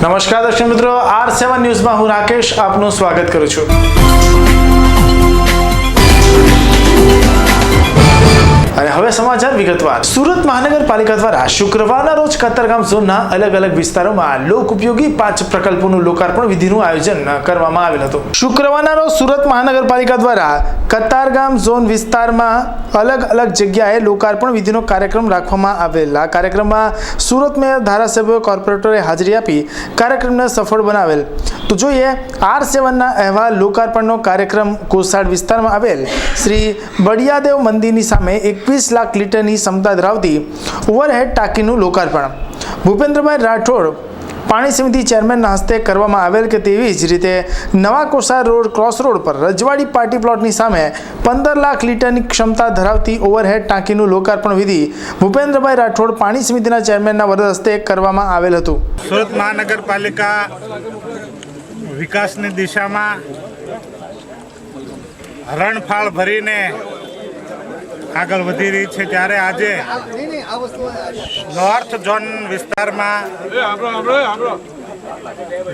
નમસ્કાર દર્શક મિત્રો, R7 ન્યૂઝમાં હું રાકેશ આપનું સ્વાગત કરું છું। અને હવે સમાચાર વિગતવાર। સુરત મહાનગરપાલિકા દ્વારા શુક્રવારના રોજ કતારગામ ઝોનના અલગ અલગ વિસ્તારોમાં લોક ઉપયોગી 5 પ્રકલ્પોનું લોકાર્પણ વિધિનું આયોજન કરવામાં આવેલ હતું। શુક્રવારના રોજ સુરત મહાનગરપાલિકા દ્વારા કતારગામ ઝોન વિસ્તારમાં અલગ અલગ જગ્યાએ લોકાર્પણ વિધિનો કાર્યક્રમ રાખવામાં આવેલ। આ કાર્યક્રમમાં સુરત મેયર, ધારાસભ્યો, કોર્પોરેટરોએ હાજરી આપી કાર્યક્રમને સફળ બનાવેલ। તો જોઈએ R7ના અહેવાલ। લોકાર્પણનો કાર્યક્રમ કોસાડ વિસ્તારમાં આવેલ શ્રી બળિયાદેવ મંદિરની સામે 21 લાખ લીટરની ક્ષમતા ધરાવતી ઓવરહેડ ટાંકીનું લોકાર્પણ ભૂપેન્દ્રભાઈ રાઠોડ પાણી સમિતિ ચેરમેનના હસ્તે કરવામાં આવેલ કે તેવી જ રીતે નવા કોસાડ રોડ ક્રોસ રોડ પર રજવાડી પાર્ટી પ્લોટની સામે 15 લાખ લીટરની ક્ષમતા ધરાવતી ઓવરહેડ ટાંકીનું લોકાર્પણ વિધિ ભૂપેન્દ્રભાઈ રાઠોડ પાણી સમિતિના ચેરમેનના વરદ હસ્તે કરવામાં આવેલ હતું। સુરત મહાનગરપાલિકા વિકાસની દિશામાં રણફાળ ભરીને આગળ વધી રહી છે, ત્યારે આજે નોર્થ ઝોન વિસ્તારમાં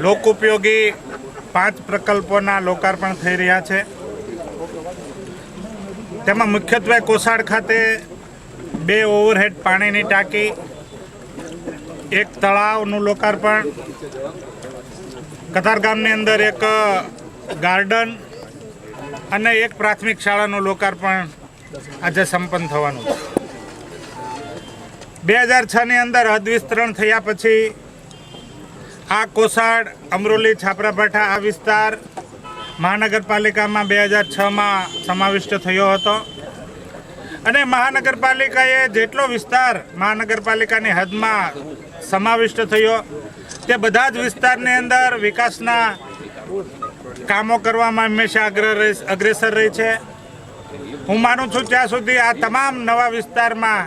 લોક ઉપયોગી 5 પ્રકલ્પોના લોકાર્પણ થઈ રહ્યા છે। તેમાં મુખ્યત્વે કોસાડ ખાતે 2 ઓવરહેડ પાણીની ટાંકી, 1 તળાવનું લોકાર્પણ, કતારગામની અંદર 1 ગાર્ડન અને 1 પ્રાથમિક શાળાનું લોકાર્પણ આજે સંપન્ન થવાનું છે। 2006ની અંદર હદ વિસ્તરણ થયા પછી આ કોસાડ, અમરોલી, છાપરાભાઠા આ વિસ્તાર મહાનગરપાલિકામાં 2006માં સમાવિષ્ટ થયો હતો અને મહાનગરપાલિકાએ જેટલો વિસ્તાર મહાનગરપાલિકાની હદમાં સમાવિષ્ટ થયો તે બધા જ વિસ્તારની અંદર વિકાસના કામો કરવામાં હંમેશા અગ્રેસર રહી છે। હું માનું છું ત્યાં સુધી આ તમામ નવા વિસ્તારમાં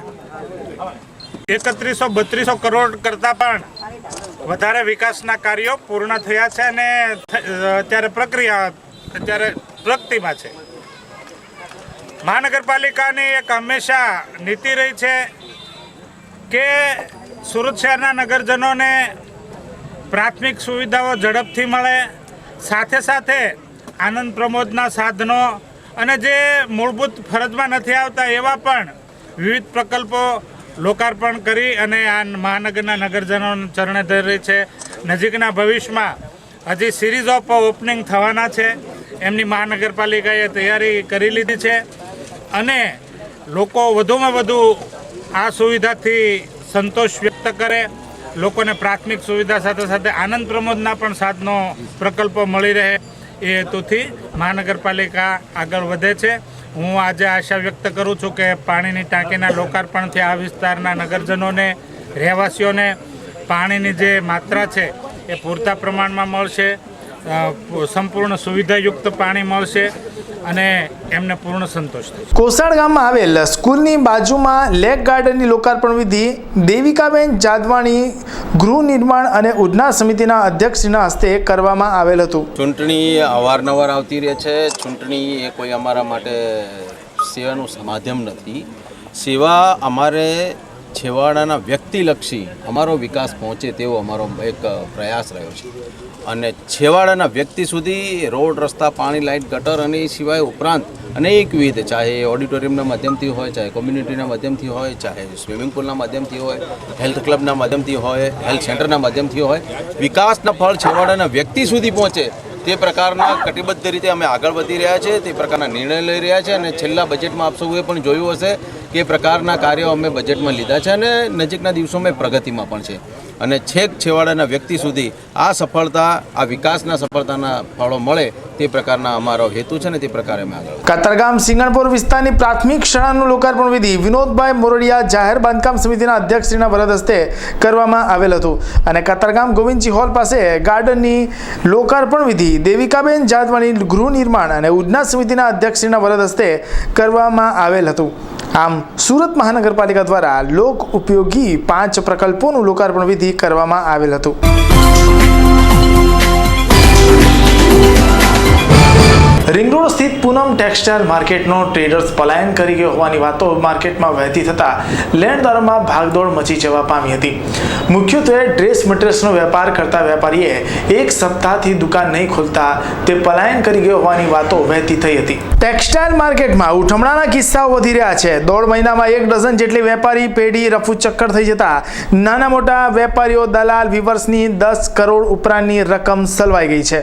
3100-3200 કરોડ કરતાં પણ વધારે વિકાસના કાર્યો પૂર્ણ થયા છે અને અત્યારે પ્રગતિમાં છે। મહાનગરપાલિકાની એક હંમેશા નીતિ રહી છે કે સુરત શહેરના નગરજનોને પ્રાથમિક સુવિધાઓ ઝડપથી મળે, સાથે સાથે આનંદ પ્રમોદના સાધનો અને જે મૂળભૂત ફરજમાં નથી આવતા એવા પણ વિવિધ પ્રકલ્પો લોકાર્પણ કરી અને આ મહાનગરના નગરજનો ચરણે ધરી રહી છે। નજીકના ભવિષ્યમાં હજી સિરીઝ ઓફ ઓપનિંગ થવાના છે, એમની મહાનગરપાલિકાએ તૈયારી કરી લીધી છે અને લોકો વધુમાં વધુ આ સુવિધાથી સંતોષ વ્યક્ત કરે, લોકોને પ્રાથમિક સુવિધા સાથે સાથે આનંદ પ્રમોદના પણ સાધનો પ્રકલ્પો મળી રહે એ હેતુથી મહાનગરપાલિકા આગળ વધે છે। હું આજે આશા વ્યક્ત કરું છું કે પાણીની ટાંકીના લોકાર્પણથી આ વિસ્તારના નગરજનોને, રહેવાસીઓને પાણીની જે માત્રા છે એ પૂરતા પ્રમાણમાં મળશે, સંપૂર્ણ સુવિધાયુક્ત પાણી મળશે અને એમને પૂર્ણ સંતોષ થશે। કોસાડ ગામમાં આવેલ સ્કૂલની બાજુમાં લેક ગાર્ડનની લોકાર્પણ વિધિ દેવિકાબેન જાદવાણી ગૃહ નિર્માણ અને ઉડના સમિતિના અધ્યક્ષના હસ્તે કરવામાં આવેલ હતું। ચૂંટણી અવારનવાર આવતી રહે છે। ચૂંટણી એ કોઈ અમારા માટે સેવાનું માધ્યમ નથી। સેવા અમારે છેવાડાના વ્યક્તિલક્ષી અમારો વિકાસ પહોંચે તેવો અમારો એક પ્રયાસ રહ્યો છે અને છેવાડાના વ્યક્તિ સુધી રોડ, રસ્તા, પાણી, લાઇટ, ગટર અને એ સિવાય ઉપરાંત અનેકવિધ, ચાહે ઓડિટોરિયમના માધ્યમથી હોય, ચાહે કોમ્યુનિટીના માધ્યમથી હોય, ચાહે સ્વિમિંગ પુલના માધ્યમથી હોય, હેલ્થ ક્લબના માધ્યમથી હોય, હેલ્થ સેન્ટરના માધ્યમથી હોય, વિકાસના ફળ છેવાડાના વ્યક્તિ સુધી પહોંચે તે પ્રકારના કટિબદ્ધ રીતે અમે આગળ વધી રહ્યા છે, તે પ્રકારના નિર્ણય લઈ રહ્યા છે અને છેલ્લા બજેટમાં આપ સૌએ પણ જોયું હશે કે પ્રકારના કાર્યો અમે બજેટમાં લીધા છે અને નજીકના દિવસોમાં પ્રગતિમાં પણ છે અને છેક છેવાડાના વ્યક્તિ સુધી આ સફળતા, આ વિકાસના સફળતાના ફળો મળે તે પ્રકારના અમારો હેતુ છે ને તે પ્રકારે અમે આગળ। કતારગામ સિંગણપુર વિસ્તારની પ્રાથમિક શાળાનું લોકાર્પણ વિધિ વિનોદભાઈ મોરડિયા જાહેર બાંધકામ સમિતિના અધ્યક્ષશ્રીના વરદ હસ્તે કરવામાં આવેલ હતું અને કતારગામ ગોવિંદજી હોલ પાસે ગાર્ડનની લોકાર્પણ વિધિ દેવિકાબેન જાદવાણી ગૃહ નિર્માણ અને ઉડના સમિતિના અધ્યક્ષશ્રીના વરદ હસ્તે કરવામાં આવેલ હતું। આમ સુરત મહાનગરપાલિકા દ્વારા લોક ઉપયોગી 5 પ્રકલ્પોનું લોકાર્પણ વિધિ કરવામાં આવેલ હતું। રિંગ રોડ સ્થિત પૂનમ ટેક્સટાઇલ માર્કેટનો ટ્રેડર્સ પલાયન કરી ગયો હોવાની વાતો માર્કેટમાં વહેતી થતા લેણદારોમાં ભાગદોડ મચી જવા પામી હતી. મુખ્યત્વે ડ્રેસ મટીરિયલ્સનો વેપાર કરતા વેપારીએ એક સપ્તાહથી દુકાન નહીં ખોલતા તે પલાયન કરી ગયો હોવાની વાતો વહેતી થઈ હતી. ટેક્સટાઇલ માર્કેટમાં ઉઠમણાના કિસ્સાઓ વધી રહ્યા છે. 1.5 મહિનામાં 1 ડઝન જેટલી વેપારી પેઢી રફુ ચક્કર થઈ જતા નાના મોટા વેપારીઓ દલાલ વિવર્સની 10 કરોડ ઉપરાંતની રકમ સલવાઈ ગઈ છે.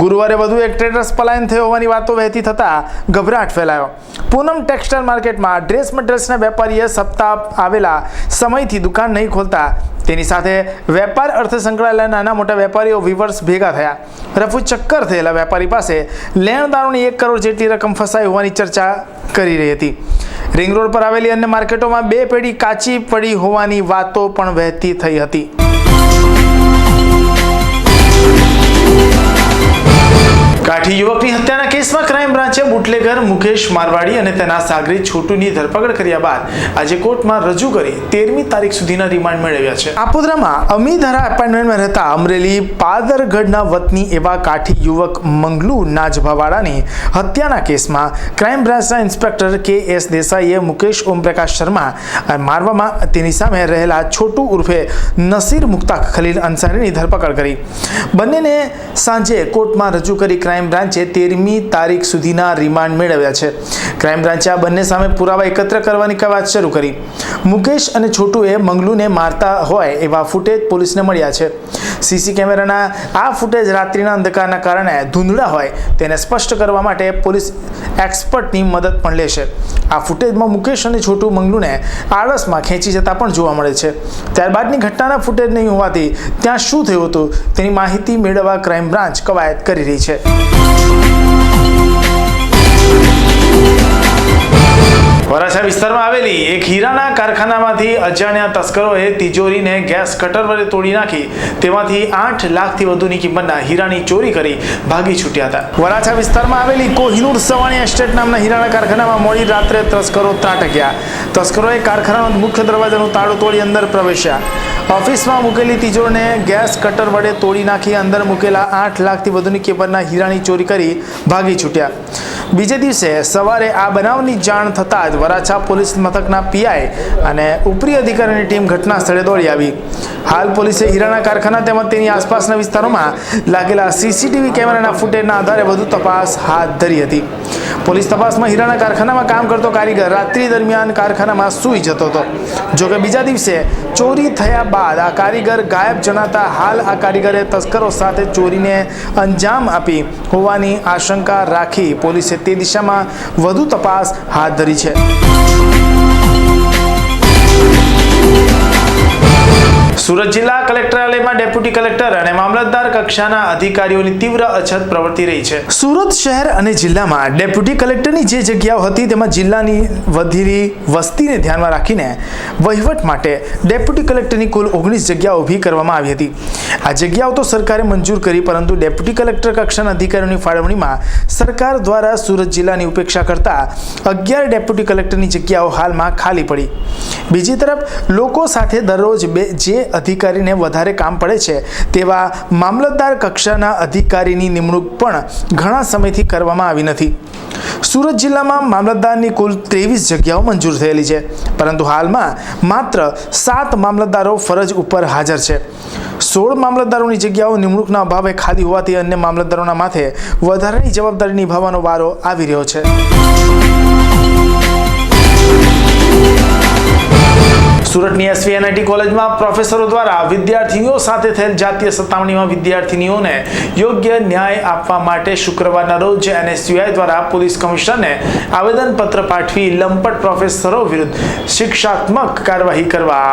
ગુરુવારે વધુ એક ટ્રેડર્સ પલાયન થયો હોવાની વાતો વહેતી થતા ગભરાટ ફેલાયો. પૂનમ ટેક્સટાઇલ માર્કેટમાં ડ્રેસ મટીરિયલ્સના વેપારીએ સપ્તાહ આવેલા સમયથી દુકાન નહીં ખોલતા તેની સાથે વેપાર અર્થે સંકળાયેલા નાના મોટા વેપારીઓ વિવર્સ ભેગા થયા. રફુ ચક્કર થયેલા વેપારી પાસે લેણદારોની 1 કરોડ જેટલી રકમ ફસાઈ હોવાની ચર્ચા કરી રહી હતી. રિંગ રોડ પર આવેલી અન્ય માર્કેટોમાં 2 પેઢી કાચી પડી હોવાની વાતો પણ વહેતી થઈ હતી. કાઠી યુવકની હત્યાના કેસમાં ક્રાઇમ બ્રાન્ચે બુટલેગર મુકેશ મારવાડી અને તેના સાગરીત છોટુની ધરપકડ કર્યા બાદ આજે કોર્ટમાં રજૂ કરી 13મી તારીખ સુધીના રિમાન્ડ મેળવ્યા છે. આપોદરામાં અમીધારા એપાર્ટમેન્ટમાં રહેતા અમરેલી પાદરગઢના વતની એવા કાઠી યુવક મંગલુ નાજભાવાળાની હત્યાના કેસમાં ક્રાઇમ બ્રાન્ચના ઇન્સ્પેક્ટર કે.એસ. દેસાઈએ મુકેશ ઓમપ્રકાશ શર્મા મારવામાં તેની સામે રહેલા છોટુ ઉર્ફે નસીર મુખ્તાક ખલીલ અંસારીની ધરપકડ કરી. બંનેને સાંજે કોર્ટમાં રજૂ કરી ક્રાઇમ બ્રાન્ચે 13મી તારીખ સુધીના રિમાન્ડ મેળવ્યા છે. ક્રાઇમ બ્રાન્ચે આ બંને સામે પુરાવા એકત્ર કરવાની કવાયત શરૂ કરી. મુકેશ અને છોટુએ મંગલુને મારતા હોય એવા ફૂટેજ પોલીસને મળ્યા છે. સીસી કેમેરાના આ ફૂટેજ રાત્રિના અંધકારના કારણે ધૂંધળા હોય તેને સ્પષ્ટ કરવા માટે પોલીસ એક્સપર્ટની મદદ પણ લેશે. આ ફૂટેજમાં મુકેશ અને છોટુ મંગલુને આળસમાં ખેંચી જતા પણ જોવા મળે છે. ત્યારબાદની ઘટનાના ફૂટેજ નહીં હોવાથી ત્યાં શું થયું હતું તેની માહિતી મેળવવા ક્રાઇમ બ્રાન્ચ કવાયત કરી રહી છે. વરાછા વિસ્તારમાં આવેલી એક હીરાના કારખાનામાંથી અજાણ્યા તસ્કરોએ તિજોરીને ગેસ કટર વડે તોડી નાખી તેમાંથી 8 લાખથી વધુની કિંમતના હીરાની ચોરી કરી ભાગી છૂટ્યા હતા. વરાછા વિસ્તારમાં આવેલી કોહિનૂર સવાણી એસ્ટેટ નામના હીરાના કારખાનામાં મોડી રાત્રે તસ્કરો ત્રાટક્યા. તસ્કરોએ કારખાનાનો મુખ્ય દરવાજાનું તાળું તોડી અંદર પ્રવેશ્યા. ઓફિસમાં મૂકેલી તિજોરીને ગેસ કટર વડે તોડી નાખી અંદર મૂકેલા 8 લાખથી વધુની કિંમતના હીરાની ચોરી કરી ભાગી છૂટ્યા. બીજે દિવસે સવારે આ બનાવની જાણ થતાં જ વરાછા પોલીસ મથકના પીઆઈ અને ઉપરી અધિકારીની ટીમ ઘટના સ્થળે દોડી આવી. હાલ પોલીસે હીરાના કારખાના તેમજ તેની આસપાસના વિસ્તારોમાં લાગેલા સીસીટીવી કેમેરાના ફૂટેજના આધારે વધુ તપાસ હાથ ધરી હતી. પોલીસ તપાસમાં હીરાના કારખાનામાં કામ કરતો કારીગર રાત્રિ દરમિયાન કારખાનામાં સૂઈ જતો હતો. જોકે બીજા દિવસે ચોરી થયા બાદ આ કારીગર ગાયબ જણાતા હાલ આ કારીગરે તસ્કરો સાથે ચોરીને અંજામ આપી હોવાની આશંકા રાખી પોલીસે તે દિશામાં વધુ તપાસ હાથ ધરી છે. સુરત જિલ્લા કલેક્ટરાલયમાં ડેપ્યુટી કલેક્ટર અને મામલતદાર કક્ષાના અધિકારીઓની તીવ્ર અછત પ્રવર્તી રહી છે. સુરત શહેર અને જિલ્લામાં ડેપ્યુટી કલેક્ટરની જે જગ્યાઓ હતી તેમાં જિલ્લાની વધેલી વસ્તીને ધ્યાનમાં રાખીને વહીવટ માટે ડેપ્યુટી કલેક્ટરની કુલ 19 જગ્યાઓ ઊભી કરવામાં આવી હતી. આ જગ્યાઓ તો સરકારે મંજૂર કરી, પરંતુ ડેપ્યુટી કલેક્ટર કક્ષાના અધિકારીઓની ફાળવણીમાં સરકાર દ્વારા સુરત જિલ્લાની ઉપેક્ષા કરતા 11 ડેપ્યુટી કલેક્ટરની જગ્યાઓ હાલમાં ખાલી પડી. બીજી તરફ લોકો સાથે દરરોજ જે અધિકારીને વધારે કામ પડે છે તેવા મામલતદાર કક્ષાના અધિકારીની નિમણૂક પણ ઘણા સમયથી કરવામાં આવી નથી. સુરત જિલ્લામાં મામલતદારની કુલ 23 જગ્યાઓ મંજૂર થયેલી છે, પરંતુ હાલમાં માત્ર 7 મામલતદારો ફરજ ઉપર હાજર છે. 16 મામલતદારોની જગ્યાઓ નિમણૂકના અભાવે ખાલી હોવાથી અન્ય મામલતદારોના માથે વધારાની જવાબદારી નિભાવવાનો વારો આવી રહ્યો છે. સુરતની એસવીએનઆઈટી કોલેજમાં પ્રોફેસરો દ્વારા વિદ્યાર્થીનીઓ સાથે થયેલ જાતીય સતામણીમાં વિદ્યાર્થીનીઓને યોગ્ય ન્યાય આપવા માટે શુક્રવારના રોજ એનએસયુઆઈ દ્વારા પોલીસ કમિશનરને આવેદનપત્ર પાઠવી લંપટ પ્રોફેસરો વિરુદ્ધ શિક્ષાત્મક કાર્યવાહી કરવા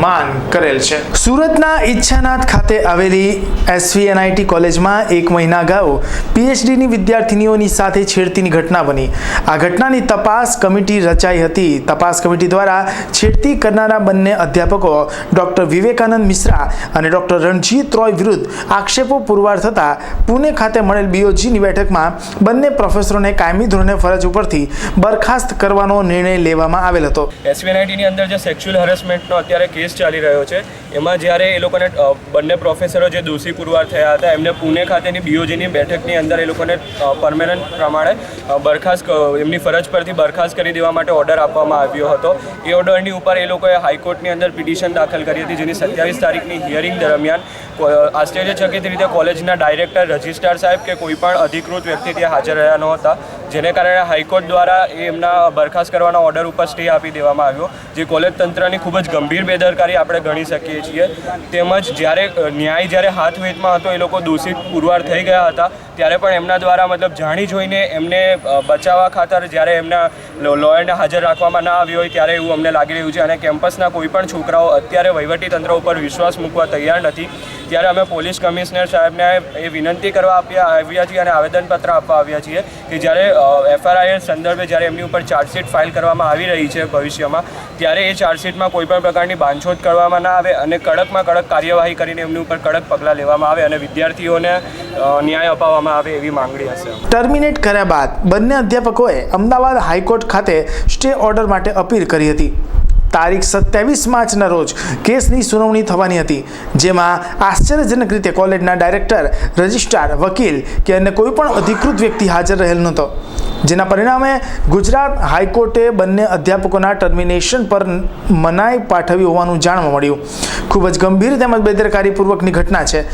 માંગ કરેલ છે. સુરતના ઈચ્છાનાથ ખાતે આવેલી એસવીએનઆઈટી કોલેજમાં 1 મહિના અગાઉ પીએચડીની વિદ્યાર્થીનીઓની સાથે છેડતીની ઘટના બની. આ ઘટનાની તપાસ કમિટી રચાઈ હતી. તપાસ કમિટી દ્વારા છેડતી કરનાર કરનારા બંને અધ્યાપકો ડોક્ટર વિવેકાનંદ મિશ્રા અને ડોક્ટર રણજીત રોય વિરુદ્ધ આક્ષેપો પુરવાર થતાં પુણે ખાતે મળેલ બીઓજીની બેઠકમાં બંને પ્રોફેસરોને કાયમી ધોરણે ફરજ ઉપરથી બરખાસ્ત કરવાનો નિર્ણય લેવામાં આવેલ હતો. SVNITની અંદર જે સેક્સ્યુઅલ હેરેસમેન્ટનો અત્યારે કેસ ચાલી રહ્યો છે એમાં જ્યારે એ લોકોને બંને પ્રોફેસરો જે દોષી પુરવાર થયા હતા એમને પુણે ખાતેની બીઓજીની બેઠકની અંદર એ લોકોને પરમેનન્ટ પ્રમાણે બરખાસ્ત એમની ફરજ પરથી બરખાસ્ત કરી દેવા માટે ઓર્ડર આપવામાં આવ્યો હતો. એ ઓર્ડરની ઉપર એ લોકોએ હાઈકોર્ટની અંદર પિટિશન દાખલ કરી હતી જેની 27 તારીખની હિયરિંગ દરમિયાન આશ્ચર્યચકિત રીતે કોલેજના ડાયરેક્ટર રજિસ્ટ્રાર સાહેબ કે કોઈ પણ અધિકૃત વ્યક્તિ ત્યાં હાજર રહ્યા નહોતા, જેને કારણે હાઈકોર્ટ દ્વારા એમના બરખાસ્ત કરવાના ઓર્ડર ઉપર સ્ટે આપી દેવામાં આવ્યો, જે કોલેજ તંત્રની ખૂબ જ ગંભીર બેદરકારી આપણે ગણી શકીએ છીએ. તેમજ જ્યારે હાથ વેતમાં હતો એ લોકો દોષિત પુરવાર થઈ ગયા હતા ત્યારે પણ એમના દ્વારા મતલબ જાણી જોઈને એમને બચાવવા ખાતર જ્યારે એમના લોયરને હાજર રાખવામાં ના આવ્યો હોય ત્યારે એવું અમને લાગી રહ્યું છે. અને કેમ્પસના કોઈ પણ છોકરાઓ અત્યારે વહીવટીતંત્ર ઉપર વિશ્વાસ મૂકવા તૈયાર નથી, ત્યારે અમે પોલીસ કમિશનર સાહેબને એ વિનંતી કરવા આવ્યા છીએ અને આવેદનપત્ર આપવા આવ્યા છીએ કે જ્યારે FRIR સંદર્ભે જ્યારે એમની ઉપર ચાર્જશીટ ફાઇલ કરવામાં આવી રહી છે ભવિષ્યમાં, ત્યારે એ ચાર્જશીટમાં કોઈ પણ પ્રકારની બાંધછોડ કરવામાં ના આવે અને કડકમાં કડક કાર્યવાહી કરીને એમની ઉપર કડક પગલાં લેવામાં આવે અને વિદ્યાર્થીઓને ન્યાય અપાવવામાં આવે એવી માંગણી હશે. ટર્મિનેટ કર્યા બાદ બંને અધ્યાપકોએ અમદાવાદ હાઈકોર્ટ ખાતે સ્ટે ઓર્ડર માટે અપીલ કરી હતી. તારીખ 27 માર્ચના રોજ કેસની સુનાવણી થવાની હતી, જેમાં આશ્ચર્યજનક રીતે કોલેજના ડાયરેક્ટર, રજિસ્ટ્રાર, વકીલ કે અન્ય કોઈ પણ અધિકૃત વ્યક્તિ હાજર રહેલ નહોતો, જેના પરિણામે ગુજરાત હાઈકોર્ટે બંને અધ્યાપકોના ટર્મિનેશન પર મનાઈ પાઠવી હોવાનું જાણવા મળ્યું. ખૂબ જ ગંભીર તેમજ બેદરકારીપૂર્વકની ઘટના છે,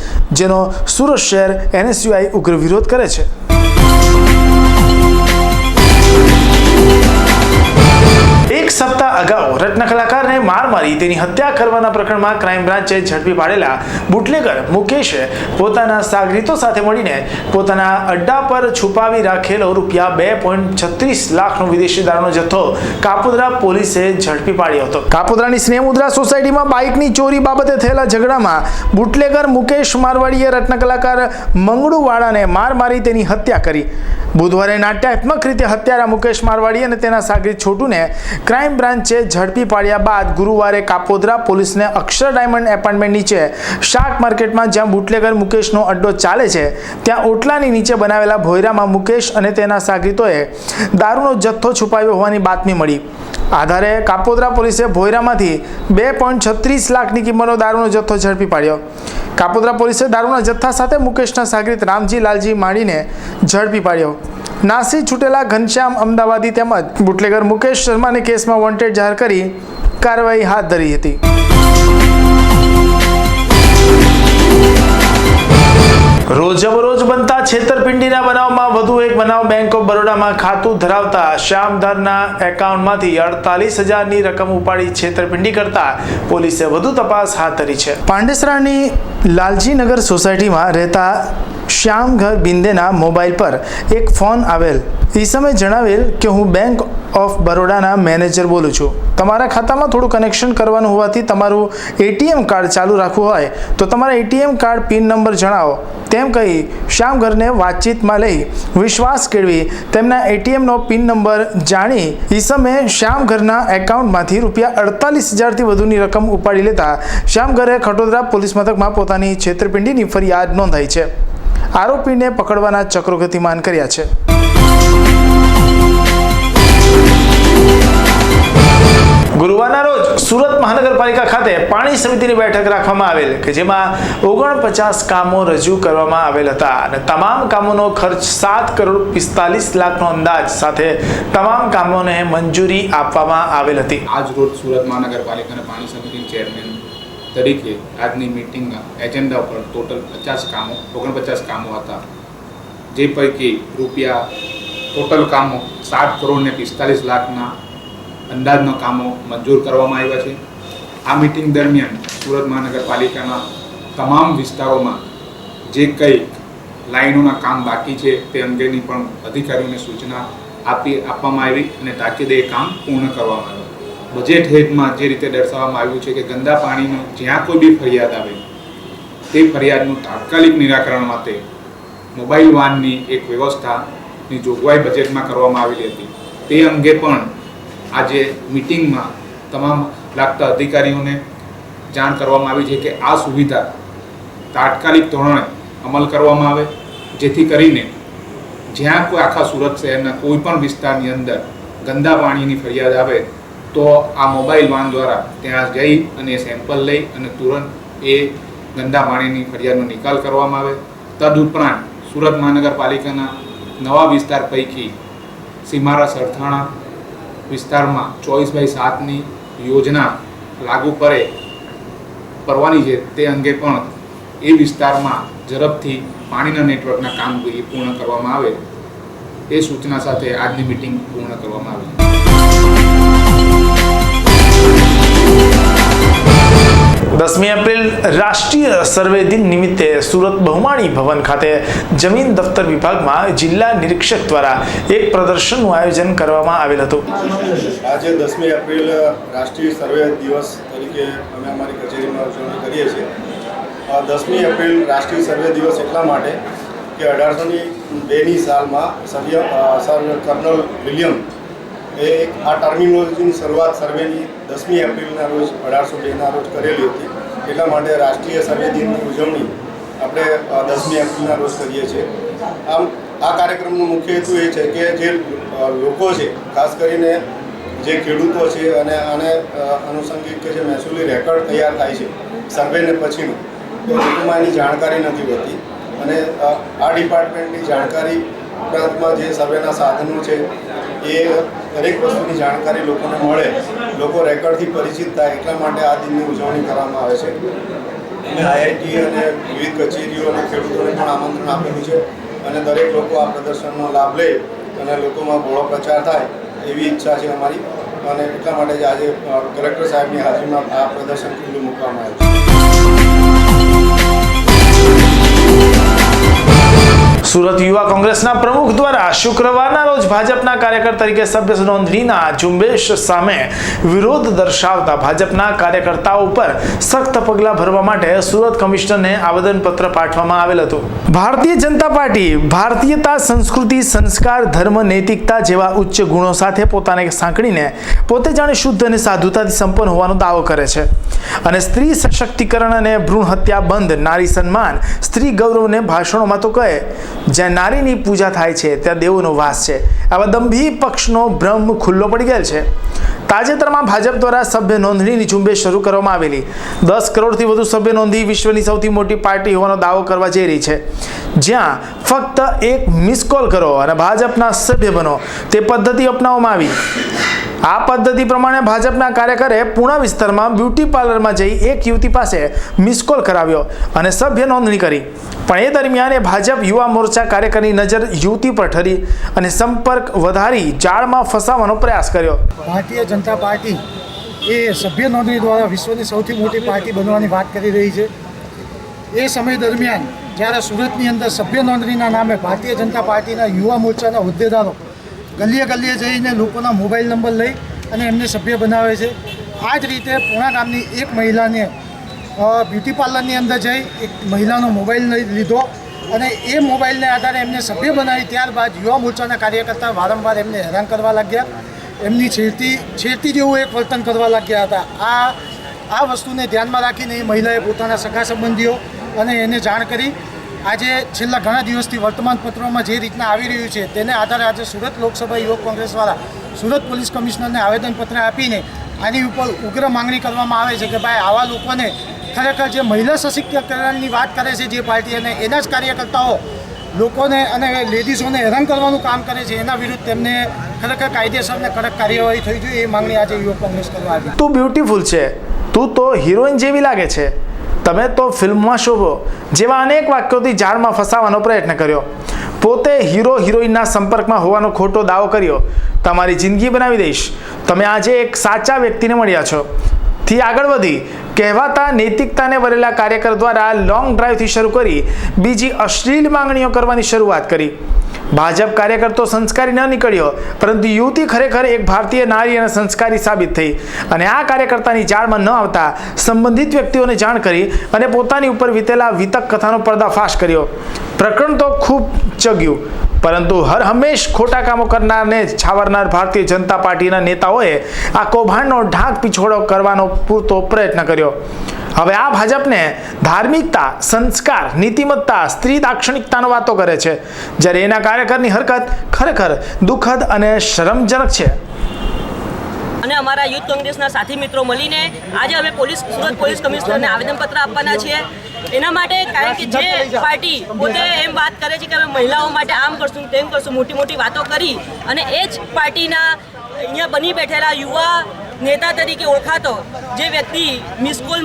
જેનો સુરત શહેર NSUI ઉગ્ર વિરોધ કરે છે. એક સપ્તાહ અગાઉ રત્ન કલાકારને માર મારી તેની હત્યા કરવાના પ્રકરણમાં ક્રાઇમ બ્રાન્ચે ઝડપી પાડેલા બુટલેગર મુકેશે પોતાના સાગરીતો સાથે મળીને પોતાના અડ્ડા પર છુપાવી રાખેલો રૂપિયા 2.36 લાખનો વિદેશી દારૂનો જથ્થો કાપોદ્રા પોલીસે ઝડપી પાડ્યો હતો. કાપોદ્રાની સ્નેહમુદ્રા સોસાયટીમાં બાઇકની ચોરી બાબતે થયેલા ઝઘડામાં બુટલેગર મુકેશ મારવાડીએ રત્ન કલાકાર મંગળુવાળાને માર મારી તેની હત્યા કરી. બુધવારે નાટ્યાત્મક રીતે હત્યારા મુકેશ મારવાડી અને તેના સાગરીત છોટુને ક્રાઇમ બ્રાન્ચે ઝડપી પાડ્યા બાદ ગુરુવારે કાપોદ્રા પોલીસને અક્ષર ડાયમંડ એપાર્ટમેન્ટ નીચે શાક માર્કેટમાં જ્યાં બુટલેગર મુકેશનો અડ્ડો ચાલે છે ત્યાં ઓટલાની નીચે બનાવેલા ભોયરામાં મુકેશ અને તેના સાગરીતોએ દારૂનો જથ્થો છુપાવ્યો હોવાની બાતમી મળી. આધારે કાપોદ્રા પોલીસે ભોયરામાંથી 2.36 લાખની કિંમતનો દારૂનો જથ્થો ઝડપી પાડ્યો. કાપોદ્રા પોલીસે દારૂના જથ્થા સાથે મુકેશના સાગરીત રામજી લાલજી માળીને ઝડપી પાડ્યો. નાસી છૂટેલા ઘનશ્યામ અમદાવાદી તેમજ બુટલેગર મુકેશ શર્માને કેસમાં વોન્ટેડ જાહેર કરી કાર્યવાહી હાથ ધરી હતી. રોજબરોજ બનતા છેતરપિંડીના બનાવમાં વધુ એક બનાવ બેંક ઓફ બરોડામાં ખાતું ધરાવતા શ્યામધરના એકાઉન્ટમાંથી 48,000ની રકમ ઉપાડી છેતરપિંડી કરતા પોલીસે વધુ તપાસ હાથ ધરી છે. પાંડેસરાની લાલજીનગર સોસાયટીમાં રહેતા શ્યામઘર બિંદેના મોબાઈલ પર એક ફોન આવેલ ઈસમે જણાવેલ કે હું બેંક ઓફ બરોડાના મેનેજર બોલું છું, તમારા ખાતામાં થોડું કનેક્શન કરવાનું હોવાથી તમારું ATM કાર્ડ ચાલુ રાખવું હોય તો તમારા ATM કાર્ડ પિન નંબર જણાવો તેમ કહી શ્યામઘરને વાતચીતમાં લઈ વિશ્વાસ કેળવી તેમના ATMનો પિન નંબર જાણી ઈસમે શ્યામઘરના એકાઉન્ટમાંથી રૂપિયા 48,000થી વધુની રકમ ઉપાડી લેતા શ્યામઘરે ખટોદરા પોલીસ મથકમાં પોતાની છેતરપિંડીની ફરિયાદ નોંધાઈ છે. આરોપીને પકડવાના ચક્રો ગતિમાન કર્યા છે. ગુરુવારના રોજ સુરત મહાનગરપાલિકા ખાતે પાણી સમિતિની બેઠક રાખવામાં આવેલ કે જેમાં 49 કામો રજૂ કરવામાં આવેલ હતા અને તમામ કામોનો ખર્ચ 7,45 લાખનો અંદાજ સાથે તમામ કામોને મંજૂરી આપવામાં આવેલ હતી. આજ રોજ સુરત મહાનગરપાલિકાના પાણી સમિતિના ચેરમેન તરીકે આજની મિટિંગના એજન્ડા પર ટોટલ 49 કામો હતા, જે પૈકી રૂપિયા ટોટલ કામો 7,45 લાખના અંદાજના કામો મંજૂર કરવામાં આવ્યા છે. આ મિટિંગ દરમિયાન સુરત મહાનગરપાલિકાના તમામ વિસ્તારોમાં જે કંઈ લાઇનોના કામ બાકી છે તે અંગેની પણ અધિકારીઓને સૂચના આપવામાં આવી અને તાકીદે એ કામ પૂર્ણ કરવામાં આવ્યું. બજેટ હેડમાં જે રીતે દર્શાવવામાં આવ્યું છે કે ગંદા પાણીનો જ્યાં કોઈ બી ફરિયાદ આવે તે ફરિયાદનું તાત્કાલિક નિરાકરણ માટે મોબાઈલ વાનની એક વ્યવસ્થાની જોગવાઈ બજેટમાં કરવામાં આવેલી હતી. તે અંગે પણ આજે મિટિંગમાં તમામ લાગતા અધિકારીઓને જાણ કરવામાં આવી છે કે આ સુવિધા તાત્કાલિક ધોરણે અમલ કરવામાં આવે, જેથી કરીને જ્યાં કોઈ આખા સુરત શહેરના કોઈ પણ વિસ્તારની અંદર ગંદા પાણીની ફરિયાદ આવે તો આ મોબાઈલ વાન દ્વારા ત્યાં જઈ અને સેમ્પલ લઈ અને તુરંત એ ગંદા પાણીની ફરિયાદનો નિકાલ કરવામાં આવે. તદુપરાંત સુરત મહાનગરપાલિકાના નવા વિસ્તાર પૈકી સીમારા સરથાણા વિસ્તારમાં 24/7ની યોજના લાગુ કરવાની છે, તે અંગે પણ એ વિસ્તારમાં ઝડપથી પાણીના નેટવર્કના કામગીરી પૂર્ણ કરવામાં આવે એ સૂચના સાથે આજની મિટિંગ પૂર્ણ કરવામાં આવી. 10મી એપ્રિલ રાષ્ટ્રીય સર્વે દિન નિમિત્તે સુરત બહુમાળી ભવન ખાતે જમીન દફતર વિભાગમાં જિલ્લા નિરીક્ષક દ્વારા એક પ્રદર્શનનું આયોજન કરવામાં આવેલ હતું. આજે 10મી એપ્રિલ રાષ્ટ્રીય સર્વે દિવસ તરીકે અમે અમારી કચેરીમાં ઉજવણી કરીએ છીએ. 10મી એપ્રિલ રાષ્ટ્રીય સર્વે દિવસ એટલા માટે કે 1802ની સાલમાં સર કર્નલ વિલિયમ આ ટર્મિનોલોજીની શરૂઆત સર્વેની 10મી એપ્રિલના રોજ 1802ના રોજ કરેલી હતી. એટલા માટે રાષ્ટ્રીય સર્વે દિનની ઉજવણી આપણે 10મી એપ્રિલના રોજ કરીએ છીએ. આમ આ કાર્યક્રમનો મુખ્ય હેતુ એ છે કે જે લોકો છે, ખાસ કરીને જે ખેડૂતો છે અને આને આનુષંગિક કે જે મહેસૂલી રેકોર્ડ તૈયાર થાય છે સર્વેને પછીનું, તો લોકોમાં એની જાણકારી નથી હોતી અને આ ડિપાર્ટમેન્ટની જાણકારી ઉપરાંતમાં જે સર્વેના સાધનો છે એ દરેક વસ્તુની જાણકારી લોકોને મળે, લોકો રેકોર્ડથી પરિચિત થાય, એટલા માટે આ દિનની ઉજવણી કરવામાં આવે છે. અમે આઈઆઈટી અને વિવિધ કચેરીઓ અને ખેડૂતોને પણ આમંત્રણ આપેલું છે અને દરેક લોકો આ પ્રદર્શનનો લાભ લે અને લોકોમાં બહોળો પ્રચાર થાય એવી ઈચ્છા છે અમારી, અને એટલા માટે જ આજે કલેક્ટર સાહેબની હાજરીમાં આ પ્રદર્શન ખુલ્લું મૂકવામાં આવ્યું છે. સુરત યુવા કોંગ્રેસના પ્રમુખ દ્વારા શુક્રવારના રોજ ભાજપના કાર્યકર તરીકે સભ્ય નોંધણીના ઝુંબેશ સામે વિરોધ દર્શાવતા ભાજપના કાર્યકર્તાઓ પર સખ્ત પગલાં ભરવા માટે સુરત કમિશનરને આવેદનપત્ર પાઠવવામાં આવેલ હતું. ભારતીય જનતા પાર્ટી ભારતીયતા, સંસ્કૃતિ, સંસ્કાર, ધર્મ, નૈતિકતા જેવા ઉચ્ચ ગુણો સાથે પોતાને સાંકળીને પોતે જાણે શુદ્ધ અને સાધુતાથી સંપન્ન હોવાનો દાવો કરે છે અને સ્ત્રી સશક્તિકરણ અને ભ્રૂણ હત્યા બંધ, નારી સન્માન, સ્ત્રી ગૌરવને ભાષણોમાં તો કહે જ્યાં નારીની પૂજા થાય છે ત્યાં દેવોનો વાસ છે. આવા દંભી પક્ષનો ભ્રમ ખુલ્લો પડી ગયેલ છે. તાજેતરમાં ભાજપ દ્વારા સભ્ય નોંધણીની ઝુંબેશ શરૂ કરવામાં આવેલી. 10 કરોડથી વધુ સભ્ય નોંધી વિશ્વની સૌથી મોટી પાર્ટી હોવાનો દાવો કરવા જઈ રહી છે, જ્યાં ફક્ત એક મિસ કોલ કરો અને ભાજપના સભ્ય બનો તે પદ્ધતિ અપનાવવામાં આવી. આ પદ્ધતિ પ્રમાણે ભાજપના કાર્યકરે પૂણા વિસ્તારમાં બ્યુટી પાર્લરમાં જઈ એક યુવતી પાસે મિસ કોલ કરાવ્યો અને સભ્ય નોંધણી કરી. પણ એ દરમિયાન ભાજપ યુવા મોરચા કાર્યકરની નજર યુવતી પર ઠરી અને સંપર્ક વધારી જાળમાં ફસાવવાનો પ્રયાસ કર્યો. ભારતીય જનતા પાર્ટી એ સભ્ય નોંધણી દ્વારા વિશ્વની સૌથી મોટી પાર્ટી બનવાની વાત કરી રહી છે. એ સમય દરમિયાન જ્યારે સુરતની અંદર સભ્ય નોંધણીના નામે ભારતીય જનતા પાર્ટીના યુવા મોરચાના હોદ્દેદારો ગલીએ ગલીએ જઈને લોકોના મોબાઈલ નંબર લઈ અને એમને સભ્ય બનાવે છે. આ જ રીતે પૂણા ગામની એક મહિલાને બ્યુટી પાર્લરની અંદર જઈ એક મહિલાનો મોબાઈલ લીધો અને એ મોબાઈલને આધારે એમને સભ્ય બનાવી. ત્યારબાદ યુવા મોરચાના કાર્યકર્તા વારંવાર એમને હેરાન કરવા લાગ્યા, એમની છેડતી જેવું એક વર્તન કરવા લાગ્યા હતા. આ વસ્તુને ધ્યાનમાં રાખીને એ મહિલાએ પોતાના સગા સંબંધીઓ અને એને જાણ કરી. આજે છેલ્લા ઘણા દિવસથી વર્તમાનપત્રોમાં જે રીતના આવી રહ્યું છે તેને આધારે આજે સુરત લોકસભા યુવક કોંગ્રેસ દ્વારા સુરત પોલીસ કમિશનરને આવેદનપત્ર આપીને આની ઉપર ઉગ્ર માંગણી કરવામાં આવે છે કે ભાઈ આવા લોકોને ખરેખર જે મહિલા સશક્તિકરણની વાત કરે છે જે પાર્ટી અને એના જ કાર્યકર્તાઓ લોકોને અને લેડીઝોને હેરાન કરવાનું કામ કરે છે, એના વિરુદ્ધ તેમને ખરેખર કાયદેસર અને કડક કાર્યવાહી થઈ જોઈએ એ માંગણી આજે યુવક કોંગ્રેસ કરવા આવી. તું બ્યુટીફુલ છે, તું તો હિરોઈન જેવી લાગે છે, તમે તો ફિલ્મમાં શોભો જેવા અનેક વાક્યોથી જાળમાં ફસાવવાનો પ્રયત્ન કર્યો. પોતે હીરો હિરોઈનના સંપર્કમાં હોવાનો ખોટો દાવો કર્યો. તમારી જિંદગી બનાવી દઈશ. તમે આજે એક સાચા વ્યક્તિને મળ્યા છો થી આગળ વધી કહેવાતા નૈતિકતાને વરેલા કાર્યકર દ્વારા લોંગ ડ્રાઈવથી શરૂ કરી બીજી અશ્લીલ માંગણીઓ કરવાની શરૂઆત કરી. ભાજપ કાર્યકર તો સંસ્કારી ન નીકળ્યો, પરંતુ યુવતી ખરેખર એક ભારતીય નારી અને સંસ્કારી સાબિત થઈ અને આ કાર્યકર્તાની જાળમાં ન આવતા સંબંધિત વ્યક્તિઓને જાણ કરી અને પોતાની ઉપર વીતેલા વિતક કથાનો પર્દાફાશ કર્યો. પ્રકરણ તો ખૂબ ચગ્યું, પરંતુ હર હંમેશ ખોટા કામો કરનારને છાવરનાર ભારતીય જનતા પાર્ટીના નેતાઓએ આ કૌભાંડનો ઢાંક પીછોડો કરવાનો પૂરતો પ્રયત્ન કર્યો. હવે આ ભાજપને ધાર્મિકતા, સંસ્કાર, નીતિમત્તા, સ્ત્રી દાક્ષણિકતાનો વાતો કરે છે, જ્યારે એના કાર્યકરની હરકત ખરેખર દુઃખદ અને શરમજનક છે. અને અમારા યુથ કોંગ્રેસના સાથી મિત્રો મળીને આજે અમે સુરત પોલીસ કમિશનરને આવેદનપત્ર આપવાના છીએ. એના માટે કારણ કે જે પાર્ટી પોતે એમ વાત કરે છે કે અમે મહિલાઓ માટે આમ કરશું તેમ કરશું, મોટી મોટી વાતો કરી, અને એ જ પાર્ટીના અહીંયા બની બેઠેલા યુવા નેતા તરીકે ઓળખાતો જે વ્યક્તિ મિસકોલ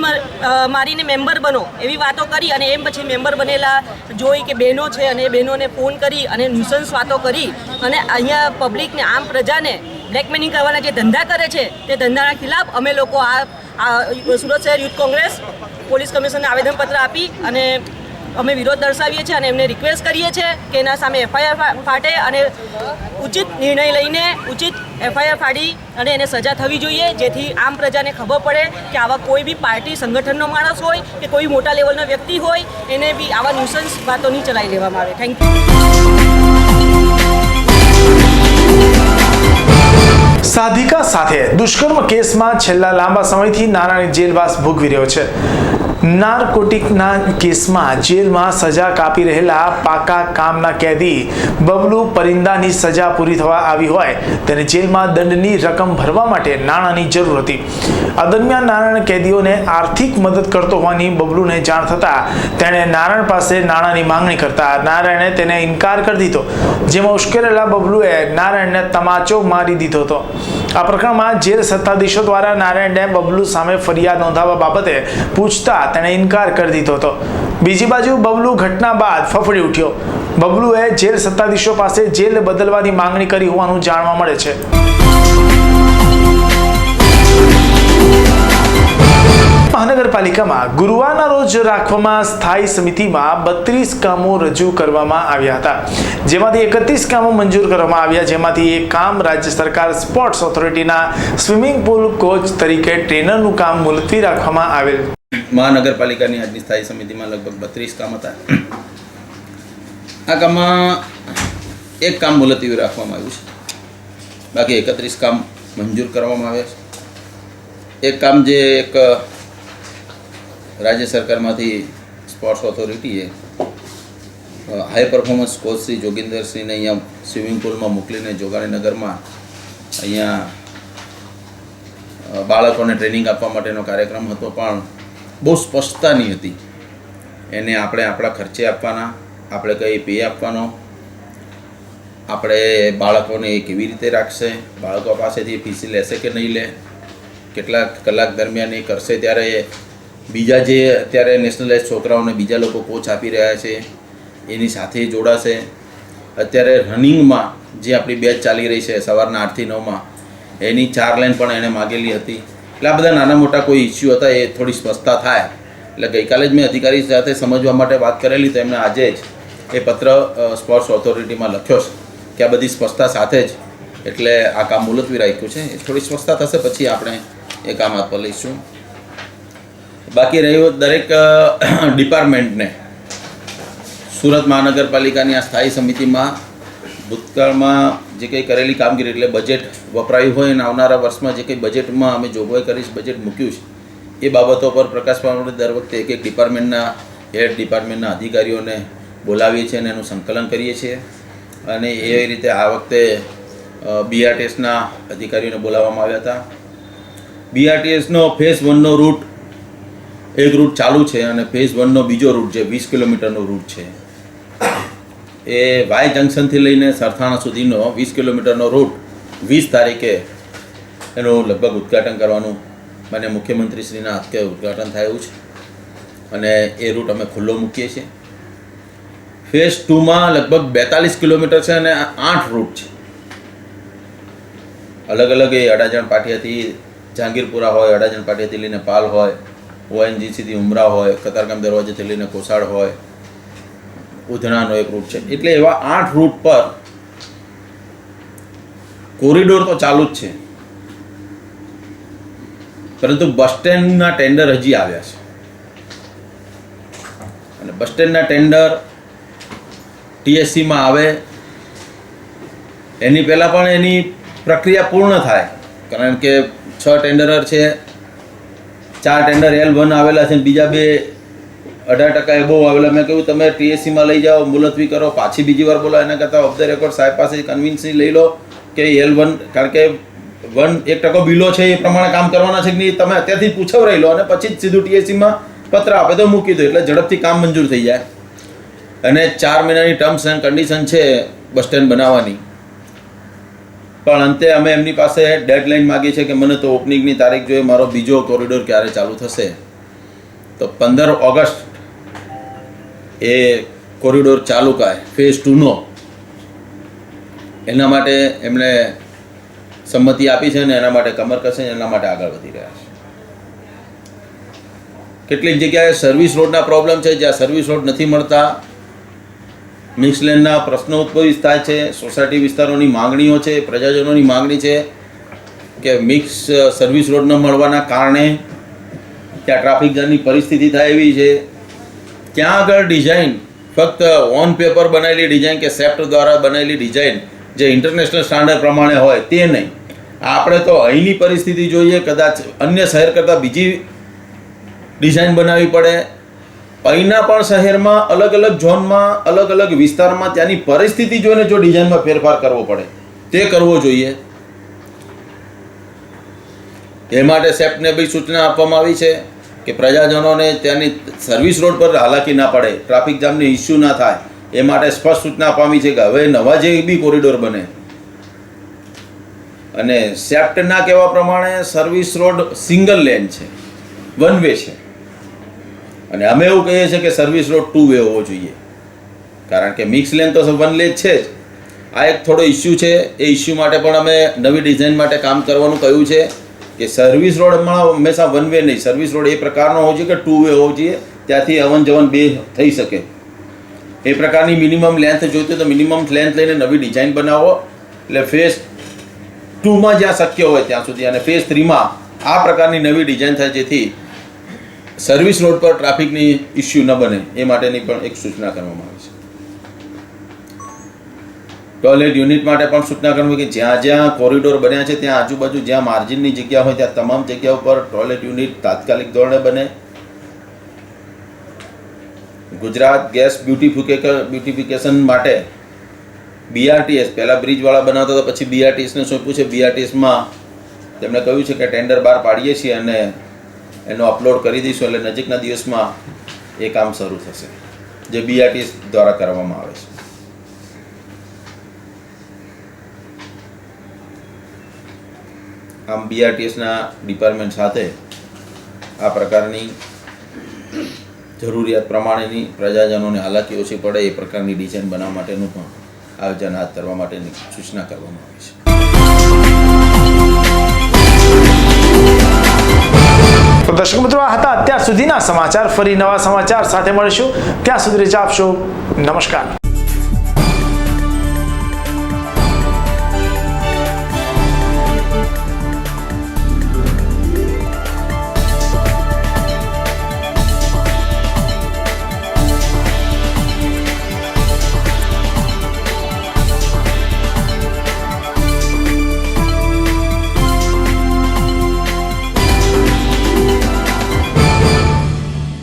મારીને મેમ્બર બનો એવી વાતો કરી, અને એમ પછી મેમ્બર બનેલા જોઈ કે બહેનો છે અને એ બહેનોને ફોન કરી અને ન્યુસન્સ વાતો કરી અને અહીંયા પબ્લિકને, આમ પ્રજાને બ્લેકમેલિંગ કરવાના જે ધંધા કરે છે તે ધંધાના ખિલાફ અમે લોકો આ સુરત શહેર યુથ કોંગ્રેસ પોલીસ કમિશનરને આવેદનપત્ર આપી અને અમે વિરોધ દર્શાવીએ છીએ અને એમને રિક્વેસ્ટ કરીએ છીએ કે એના સામે એફઆઈઆર ફાટે અને ઉચિત નિર્ણય લઈને ઉચિત એફઆઈઆર ફાડી અને એને સજા થવી જોઈએ, જેથી આમ પ્રજાને ખબર પડે કે આવા કોઈ બી પાર્ટી સંગઠનનો માણસ હોય કે કોઈ મોટા લેવલનો વ્યક્તિ હોય એને બી આવા ન્યુસન્સ વાતો નહીં ચલાવી લેવામાં આવે. Thank you. સાધિકા સાથે દુષ્કર્મ કેસમાં છેલ્લા લાંબા સમયથી નારાયણ જેલવાસ ભોગવી રહ્યો છે. નાર્કોટિકના કેસમાં જેલમાં સજા કાપી રહેલા પાકા કામના કેદી બબલુ પરિંદાની સજા પૂરી થવા આવી હોય તેને જેલમાં દંડની રકમ ભરવા માટે નાણાંની જરૂર હતી. આ દરમિયાન નારાયણ કેદીઓને આર્થિક મદદ કરતો હોવાની બબલુને જાણ થતાં તેણે નારાયણ પાસે નાણાંની માંગણી કરતા નારાયણે તેને ઇનકાર કરી દીધો, જેમાં ઉશ્કેરેલા બબલુએ નારાયણને તમાચો મારી દીધો હતો. આ પ્રકરણમાં જેલ સત્તાધીશો દ્વારા નારાયણને બબલુ સામે ફરિયાદ નોંધાવવા બાબતે પૂછતા તેણે ઇનકાર કરી દીધો હતો. બીજી બાજુ બબલુ ઘટના બાદ ફફડી ઉઠ્યો. બબલુએ જેલ સત્તાધીશો પાસે જેલ બદલવાની માંગણી કરી હોવાનું જાણવા મળે છે. મહાનગરપાલિકામાં ગુરુવારના રોજ રાખવામાં સ્થાયી સમિતિમાં 32 કામો રજૂ કરવામાં આવ્યા હતા, જેમાંથી 31 કામો મંજૂર કરવામાં આવ્યા, જેમાંથી એક કામ રાજ્ય સરકાર સ્પોર્ટ્સ ઓથોરિટીના સ્વિમિંગ પુલ કોચ તરીકે ટ્રેનરનું કામ મુલતવી રાખવામાં આવેલ. મહાનગરપાલિકાની આજની સ્થાયી સમિતિમાં લગભગ 32 કામ હતા. આ કામમાં એક કામ મુલતવી રાખવામાં આવ્યું છે, બાકી 31 કામ મંજૂર કરવામાં આવ્યા છે. એક કામ જે એક રાજ્ય સરકારમાંથી સ્પોર્ટ્સ ઓથોરિટીએ હાઈ પરફોર્મન્સ કોચ શ્રી જોગિંદરસિંહને અહીંયા સ્વિમિંગ પુલમાં મોકલીને જોગાણીનગરમાં અહીંયા બાળકોને ટ્રેનિંગ આપવા માટેનો કાર્યક્રમ હતો, પણ બહુ સ્પષ્ટતા નહીં હતી. એને આપણે આપણા ખર્ચે આપવાના, આપણે કઈ પે આપવાનો, આપણે બાળકોને એ કેવી રીતે રાખશે, બાળકો પાસેથી ફીસ લેશે કે નહીં લે, કેટલાક કલાક દરમિયાન એ કરશે, ત્યારે બીજા જે અત્યારે નેશનલાઇઝ છોકરાઓને બીજા લોકો કોચ આપી રહ્યા છે એની સાથે જોડાશે. અત્યારે રનિંગમાં જે આપણી બેચ ચાલી રહી છે સવારના 8 થી 9માં એની 4 લાઈન પણ એણે માગેલી હતી. એટલે આ બધા નાના મોટા કોઈ ઇસ્યુ હતા, એ થોડી સ્પષ્ટતા થાય. એટલે ગઈકાલે જ મેં અધિકારી સાથે સમજવા માટે વાત કરેલી, તો એમને આજે જ એ પત્ર સ્પોર્ટ્સ ઓથોરિટીમાં લખ્યો છે કે આ બધી સ્પષ્ટતા સાથે જ એટલે આ કામ મુલતવી રાખ્યું છે. એ થોડી સ્પષ્ટતા થશે પછી આપણે એ કામ આપવા લઈશું. બાકી રહ્યું દરેક ડિપાર્ટમેન્ટને સુરત મહાનગરપાલિકાની આ સ્થાયી સમિતિમાં ભૂતકાળમાં જે કંઈ કરેલી કામગીરી એટલે બજેટ વપરાયું હોય અને આવનારા વર્ષમાં જે કંઈ બજેટમાં અમે જોગવાઈ કરીશ, બજેટ મૂક્યું છે, એ બાબતો પર પ્રકાશ પાડવા માટે દર વખતે એક ડિપાર્ટમેન્ટના હેડ ડિપાર્ટમેન્ટના અધિકારીઓને બોલાવીએ છીએ અને એનું સંકલન કરીએ છીએ. અને એ રીતે આ વખતે BRTSના અધિકારીઓને બોલાવવામાં આવ્યા હતા. BRTSનો ફેઝ 1નો રૂટ એક રૂટ ચાલુ છે અને ફેઝ 1નો બીજો રૂટ જે 20 કિલોમીટરનો રૂટ છે એ વાય જંકશનથી લઈને સરથાણા સુધીનો 20 કિલોમીટરનો રૂટ 20 તારીખે એનું લગભગ ઉદ્ઘાટન કરવાનું માન્ય મુખ્યમંત્રીશ્રીના હસ્તે ઉદ્ઘાટન થયું છે અને એ રૂટ અમે ખુલ્લો મૂકીએ છીએ. ફેઝ 2માં લગભગ 42 કિલોમીટર છે અને 8 રૂટ છે અલગ અલગ. એ અડાજણ પાટિયાથી જહાંગીરપુરા હોય, અડાજણ પાટિયાથી લઈને પાલ હોય, ONGCથી ઉમરા હોય, કતારગામ દરવાજેથી લઈને કોસાડ હોય, ઉધણાનો એક રૂટ છે. એટલે એવા 8 રૂટ પર કોરિડોર તો ચાલુ જ છે, પરંતુ બસ સ્ટેન્ડના ટેન્ડર હજી આવ્યા છે અને બસ સ્ટેન્ડના ટેન્ડર TSCમાં આવે એની પહેલાં પણ એની પ્રક્રિયા પૂર્ણ થાય, કારણ કે 6 ટેન્ડરર છે, 4 ટેન્ડર L1 આવેલા છે, બીજા 2 18% એબોવ આવેલા. મેં કહ્યું તમે TSCમાં લઈ જાઓ, મુલતવી કરો, પાછી બીજી વાર બોલો, એના કરતાં ઓફ ધ રેકોર્ડ સાહેબ પાસે કન્વિન્સી લઈ લો કે L1, કારણ કે 1% બિલો છે એ પ્રમાણે કામ કરવાના છે કે નહીં, તમે અત્યારથી પૂછવરાઈ લો અને પછી જ સીધું TSCમાં પત્ર આપે તો મૂકી દો, એટલે ઝડપથી કામ મંજૂર થઈ જાય. અને 4 મહિનાની ટર્મ્સ એન્ડ કન્ડિશન છે બસ સ્ટેન્ડ બનાવવાની, પણ અંતે અમે એમની પાસે ડેડલાઇન માગી છે કે મને તો ઓપનિંગની તારીખ જોઈએ, મારો બીજો કોરિડોર ક્યારે ચાલુ થશે. તો 15 ઓગસ્ટ એ કોરિડોર ચાલુ થાય ફેઝ 2નો, એના માટે એમણે સંમતિ આપી છે અને એના માટે કમર કસે, એના માટે આગળ વધી રહ્યા છે. કેટલીક જગ્યાએ સર્વિસ રોડના પ્રોબ્લેમ છે, જ્યાં સર્વિસ રોડ નથી મળતા, મિક્સ લેનના પ્રશ્નો ઉદ્ભવિત થાય છે, સોસાયટી વિસ્તારોની માંગણીઓ છે, પ્રજાજનોની માંગણી છે કે મિક્સ સર્વિસ રોડ ન મળવાના કારણે ત્યાં ટ્રાફિક જામની પરિસ્થિતિ થાય એવી છે. ત્યાં આગળ ડિઝાઇન ફક્ત ઓન પેપર બનાવેલી ડિઝાઇન કે સેપ્ટ દ્વારા બનાવેલી ડિઝાઇન જે ઇન્ટરનેશનલ સ્ટાન્ડર્ડ પ્રમાણે હોય તે નહીં. આપણે તો અહીંની પરિસ્થિતિ જોઈએ, કદાચ અન્ય શહેર કરતાં બીજી ડિઝાઇન બનાવવી પડે. અહીંના પણ શહેરમાં અલગ અલગ ઝોનમાં, અલગ અલગ વિસ્તારમાં ત્યાંની પરિસ્થિતિ જોઈને જો ડિઝાઇનમાં ફેરફાર કરવો પડે તે કરવો જોઈએ. એ માટે સેપ્ટને બી સૂચના આપવામાં આવી છે કે પ્રજાજનોને ત્યાંની સર્વિસ રોડ પર હાલાકી ના પડે, ટ્રાફિક જામની ઇસ્યુ ના થાય, એ માટે સ્પષ્ટ સૂચના આપવાની છે કે હવે નવા જે બી કોરિડોર બને અને સેપ્ટના કહેવા પ્રમાણે સર્વિસ રોડ સિંગલ લેન છે, 1 વે છે, અને અમે એવું કહીએ છીએ કે સર્વિસ રોડ 2 વે હોવો જોઈએ, કારણ કે મિક્સ લેન તો 1 લેન છે જ. આ એક થોડો ઇસ્યુ છે, એ ઇસ્યુ માટે પણ અમે નવી ડિઝાઇન માટે કામ કરવાનું કહ્યું છે કે સર્વિસ રોડમાં હંમેશા 1 વે નહીં, સર્વિસ રોડ એ પ્રકારનો હોવો જોઈએ કે 2 વે હોવો જોઈએ, ત્યાંથી અવન જવન 2 થઈ શકે. એ પ્રકારની મિનિમમ લેન્થ જોઈતી તો મિનિમમ લેન્થ લઈને નવી ડિઝાઇન બનાવો, એટલે ફેઝ 2માં જ્યાં શક્ય હોય ત્યાં સુધી, અને ફેઝ 3માં આ પ્રકારની નવી ડિઝાઇન થાય જેથી સર્વિસ રોડ પર ટ્રાફિકની ઇસ્યુ ન બને, એ માટેની પણ એક સૂચના કરવામાં આવી છે. ટોયલેટ યુનિટ માટે પણ સૂચના કરવી કે જ્યાં જ્યાં કોરિડોર બન્યા છે ત્યાં આજુબાજુ જ્યાં માર્જિનની જગ્યા હોય ત્યાં તમામ જગ્યાઓ પર ટોયલેટ યુનિટ તાત્કાલિક ધોરણે બને. ગુજરાત ગેસ બ્યુટિફિકેશન માટે BRTS પહેલાં બ્રિજવાળા બનાવતા હતા, પછી BRTSને સોંપ્યું છે. BRTSમાં તેમણે કહ્યું છે કે ટેન્ડર બહાર પાડીએ છીએ અને એનો અપલોડ કરી દઈશું, એટલે નજીકના દિવસમાં એ કામ શરૂ થશે જે BRTS દ્વારા કરવામાં આવે છે. આમ BRTSના ડિપાર્ટમેન્ટ સાથે આ પ્રકારની જરૂરિયાત પ્રમાણેની પ્રજાજનોને હાલાકી ઓછી પડે એ પ્રકારની ડિઝાઇન બનાવવા માટેનું પણ આયોજન હાથ ધરવા માટેની સૂચના કરવામાં આવી છે. તો દર્શક મિત્રો, આ હતા અત્યાર સુધીના સમાચાર. ફરી નવા સમાચાર સાથે મળીશું, ત્યાં સુધી રજા આપશો. નમસ્કાર.